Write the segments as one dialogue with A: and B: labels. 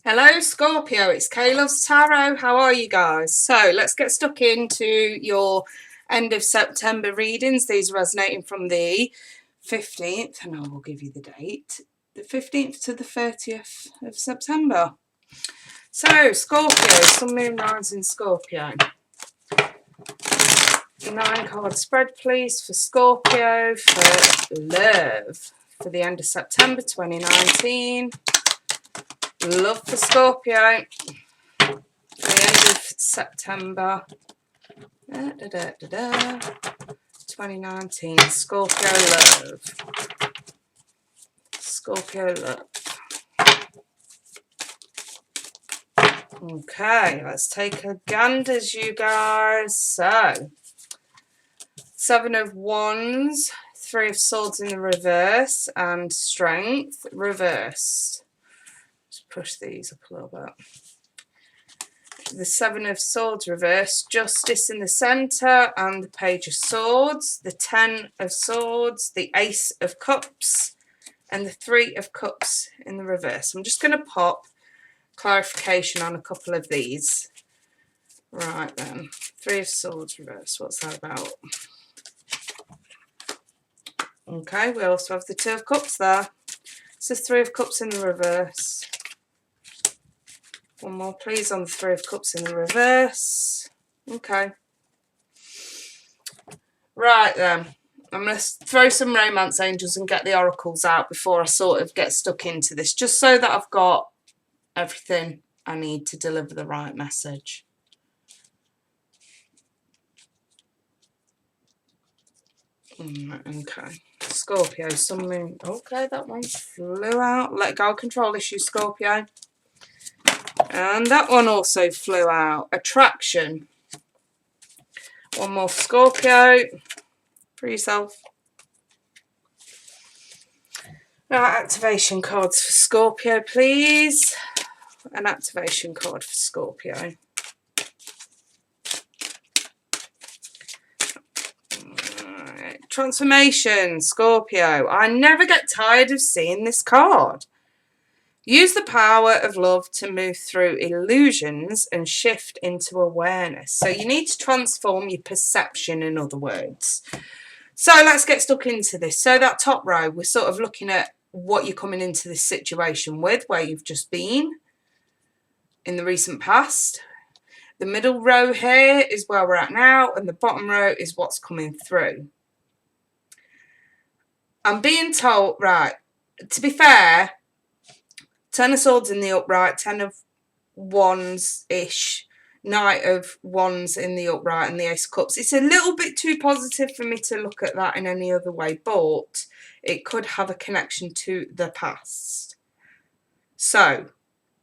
A: Hello Scorpio, it's K-Love's Tarot. How are you guys? So let's get stuck into your end of September readings. These are resonating from the 15th, and I will give you the date. The 15th to the 30th of September. So Scorpio, Sun, Moon, Rising Scorpio. 9-card spread please for Scorpio for love for the end of September 2019. Love for Scorpio. The end of September 2019. Scorpio love. Scorpio love. Okay, let's take a ganders, you guys. So, 7 of Wands, 3 of Swords in the reverse, and Strength reversed. Just push these up a little bit. The 7 of Swords reversed, Justice in the centre, and the Page of Swords, the 10 of Swords, the Ace of Cups, and the 3 of Cups in the reverse. I'm just going to pop clarification on a couple of these. Right then, 3 of Swords reversed, what's that about? Okay, we also have the 2 of Cups there. This is 3 of Cups in the reverse. One more please on the 3 of Cups in the reverse. Okay. Right then. I'm going to throw some romance angels and get the oracles out before I sort of get stuck into this. Just so that I've got everything I need to deliver the right message. Okay. Scorpio, Sun, Moon. Okay, that one flew out. Let go of control issues, Scorpio. And that one also flew out. Attraction. One more for Scorpio. For yourself. Right, activation cards for Scorpio, please. An activation card for Scorpio. Right. Transformation, Scorpio. I never get tired of seeing this card. Use the power of love to move through illusions and shift into awareness. So you need to transform your perception, in other words. So let's get stuck into this. So that top row, we're sort of looking at what you're coming into this situation with, where you've just been in the recent past. The middle row here is where we're at now, and the bottom row is what's coming through. I'm being told, right, to be fair, 10 of Swords in the upright, 10 of Wands-ish, Knight of Wands in the upright, and the Ace of Cups. It's a little bit too positive for me to look at that in any other way, but it could have a connection to the past. So,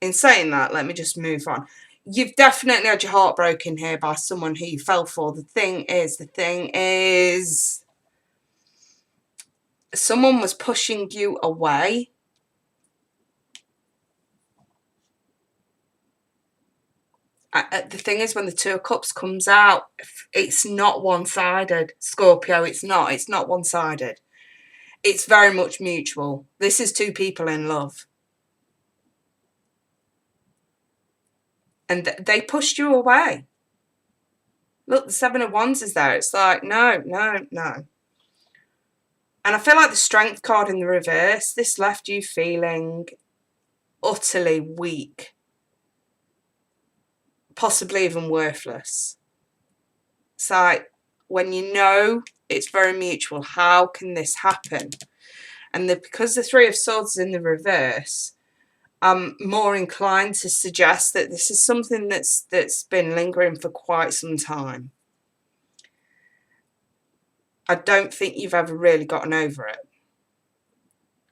A: in saying that, let me just move on. You've definitely had your heart broken here by someone who you fell for. The thing is, someone was pushing you away. The thing is, when the 2 of Cups comes out, it's not one-sided, Scorpio. It's not one-sided. It's very much mutual. This is 2 people in love. And they pushed you away. Look, the 7 of Wands is there. It's like, no, no, no. And I feel like the Strength card in the reverse, this left you feeling utterly weak. Possibly even worthless. It's like, when you know it's very mutual, how can this happen? And because the 3 of Swords is in the reverse, I'm more inclined to suggest that this is something that's been lingering for quite some time. I don't think you've ever really gotten over it.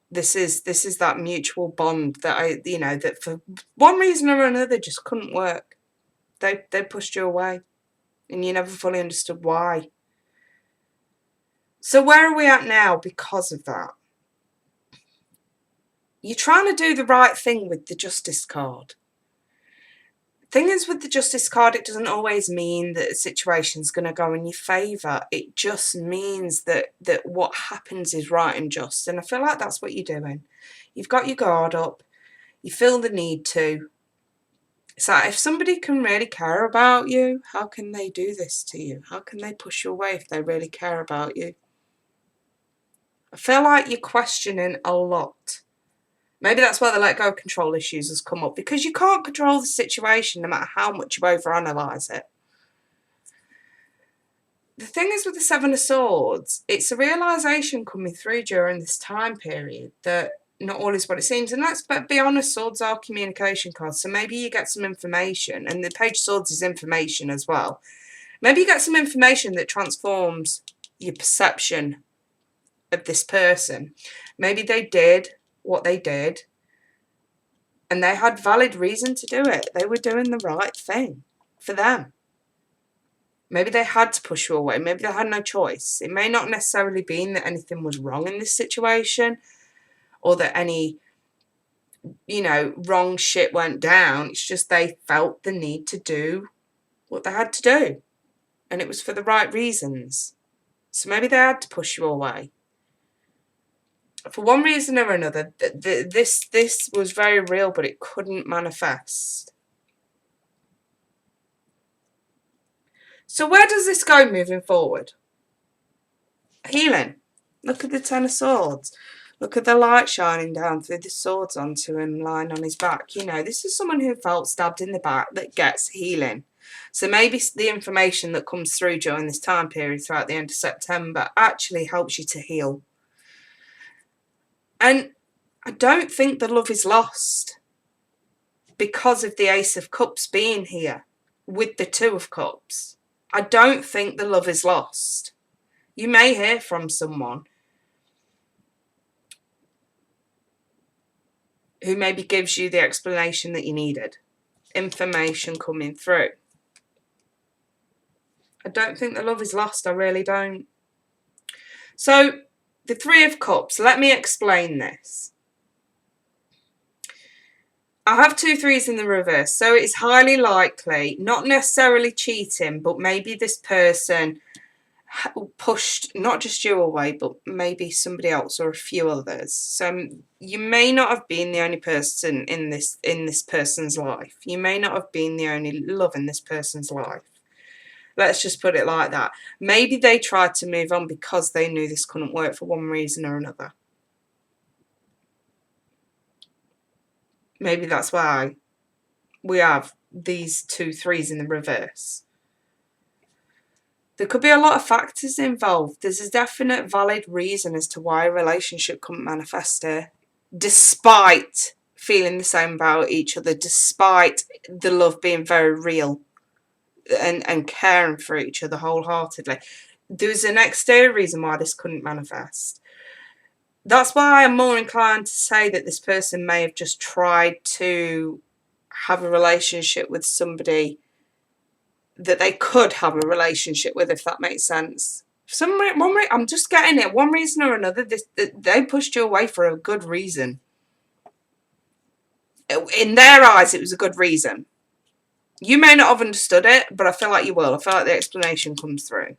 A: This is that mutual bond that that for one reason or another just couldn't work. They pushed you away, and you never fully understood why. So where are we at now because of that? You're trying to do the right thing with the Justice card. Thing is, with the Justice card, it doesn't always mean that a situation's going to go in your favour. It just means that what happens is right and just. And I feel like that's what you're doing. You've got your guard up. You feel the need to. It's like, if somebody can really care about you, how can they do this to you? How can they push you away if they really care about you? I feel like you're questioning a lot. Maybe that's where the let go control issues has come up, because you can't control the situation no matter how much you overanalyze it. The thing is with the Seven of Swords, it's a realisation coming through during this time period that not all is what it seems. And let's be honest, swords are communication cards. So maybe you get some information, and the Page of Swords is information as well. Maybe you get some information that transforms your perception of this person. Maybe they did what they did, and they had valid reason to do it. They were doing the right thing for them. Maybe they had to push you away. Maybe they had no choice. It may not necessarily be that anything was wrong in this situation, or that any, wrong shit went down. It's just they felt the need to do what they had to do. And it was for the right reasons. So maybe they had to push you away. For one reason or another, this was very real, but it couldn't manifest. So where does this go moving forward? Healing. Look at the Ten of Swords. Look at the light shining down through the swords onto him lying on his back. This is someone who felt stabbed in the back that gets healing. So maybe the information that comes through during this time period throughout the end of September actually helps you to heal. And I don't think the love is lost because of the Ace of Cups being here with the Two of Cups. I don't think the love is lost. You may hear from someone who maybe gives you the explanation that you needed. Information coming through. I don't think the love is lost. I really don't. So, the Three of Cups. Let me explain this. I have 2 3s in the reverse, so it's highly likely, not necessarily cheating, but maybe this person pushed not just you away, but maybe somebody else or a few others. So you may not have been the only person in this person's life. You may not have been the only love in this person's life. Let's just put it like that. Maybe they tried to move on because they knew this couldn't work for one reason or another. Maybe that's why we have these 2 3s in the reverse. There could be a lot of factors involved. There's a definite valid reason as to why a relationship couldn't manifest here, despite feeling the same about each other, despite the love being very real and caring for each other wholeheartedly. There's an exterior reason why this couldn't manifest. That's why I'm more inclined to say that this person may have just tried to have a relationship with somebody that they could have a relationship with, if that makes sense. I'm just getting it. One reason or another, they pushed you away for a good reason. In their eyes, it was a good reason. You may not have understood it, but I feel like you will. I feel like the explanation comes through.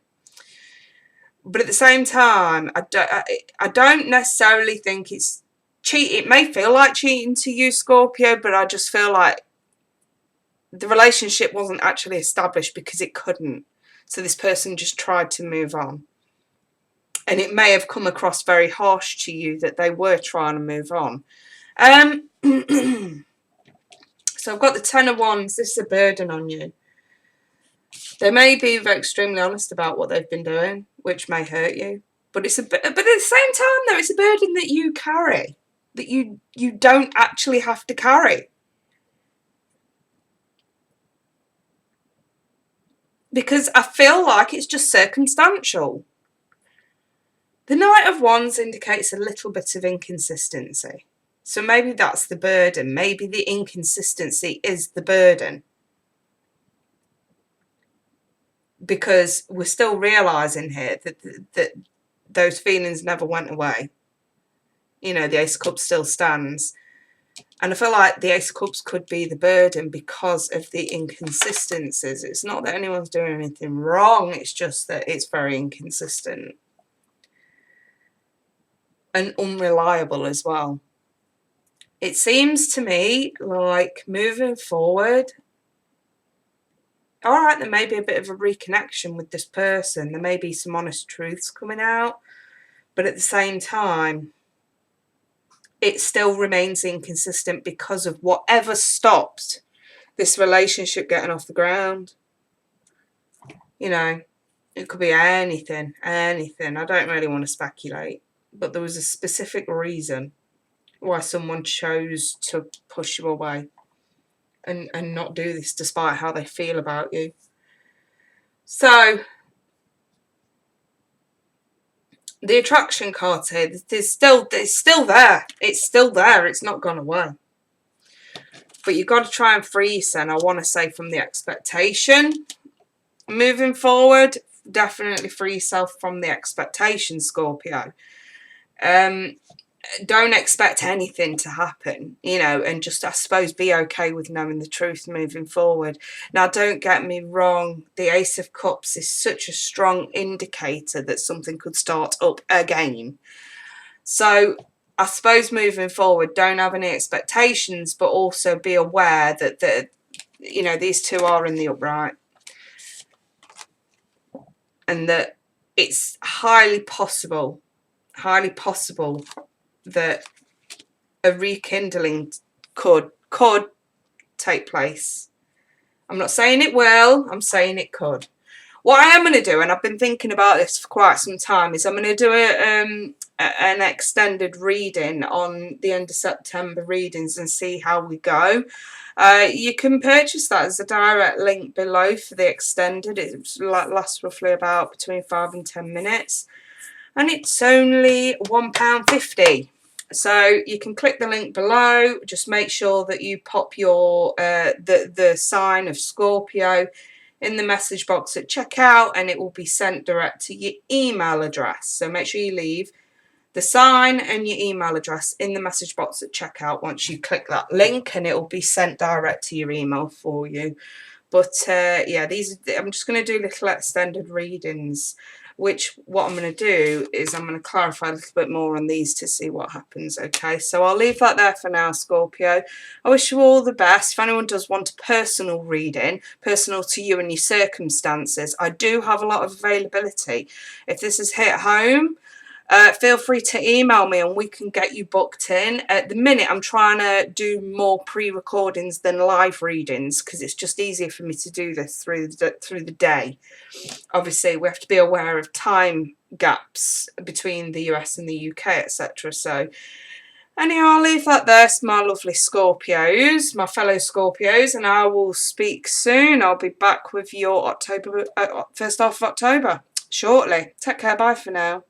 A: But at the same time, I don't necessarily think it's cheat. It may feel like cheating to you, Scorpio, but I just feel like the relationship wasn't actually established because it couldn't. So this person just tried to move on. And it may have come across very harsh to you that they were trying to move on. So I've got the Ten of Wands. This is a burden on you. They may be extremely honest about what they've been doing, which may hurt you. But at the same time, though, it's a burden that you carry, that you don't actually have to carry. Because I feel like it's just circumstantial. The Knight of Wands indicates a little bit of inconsistency. So maybe that's the burden. Maybe the inconsistency is the burden. Because we're still realising here that those feelings never went away. The Ace of Cups still stands. And I feel like the Ace of Cups could be the burden because of the inconsistencies. It's not that anyone's doing anything wrong. It's just that it's very inconsistent. And unreliable as well. It seems to me like moving forward, all right, there may be a bit of a reconnection with this person. There may be some honest truths coming out. But at the same time, it still remains inconsistent because of whatever stopped this relationship getting off the ground. You know, it could be anything. I don't really want to speculate. But there was a specific reason why someone chose to push you away and not do this despite how they feel about you. So, the attraction card here, it's still there. It's still there. It's not gone away. But you've got to try and free yourself, I want to say, from the expectation. Moving forward, definitely free yourself from the expectation, Scorpio. Don't expect anything to happen, you know, and just, I suppose, be okay with knowing the truth moving forward. Now, don't get me wrong, the Ace of Cups is such a strong indicator that something could start up again. So, I suppose moving forward, don't have any expectations, but also be aware that you know, these two are in the upright. And that it's highly possible that a rekindling could take place. I'm not saying it will, I'm saying it could. What I am going to do, and I've been thinking about this for quite some time, is I'm going to do an extended reading on the end of September readings and see how we go. You can purchase that as a direct link below for the extended. It lasts roughly about between 5 and 10 minutes. And it's only £1.50. So you can click the link below. Just make sure that you pop your the sign of Scorpio in the message box at checkout, and it will be sent direct to your email address. So make sure you leave the sign and your email address in the message box at checkout once you click that link, and it will be sent direct to your email for you. But yeah, I'm just going to do little extended readings, which what I'm going to do is I'm going to clarify a little bit more on these to see what happens. Okay, so I'll leave that there for now, Scorpio. I wish you all the best. If anyone does want a personal reading, personal to you and your circumstances, I do have a lot of availability. If this has hit home, feel free to email me and we can get you booked in. At the minute, I'm trying to do more pre-recordings than live readings because it's just easier for me to do this through the day. Obviously, we have to be aware of time gaps between the US and the UK, etc. So, anyhow, I'll leave that there, my lovely Scorpios, my fellow Scorpios, and I will speak soon. I'll be back with your October, first half of October shortly. Take care, bye for now.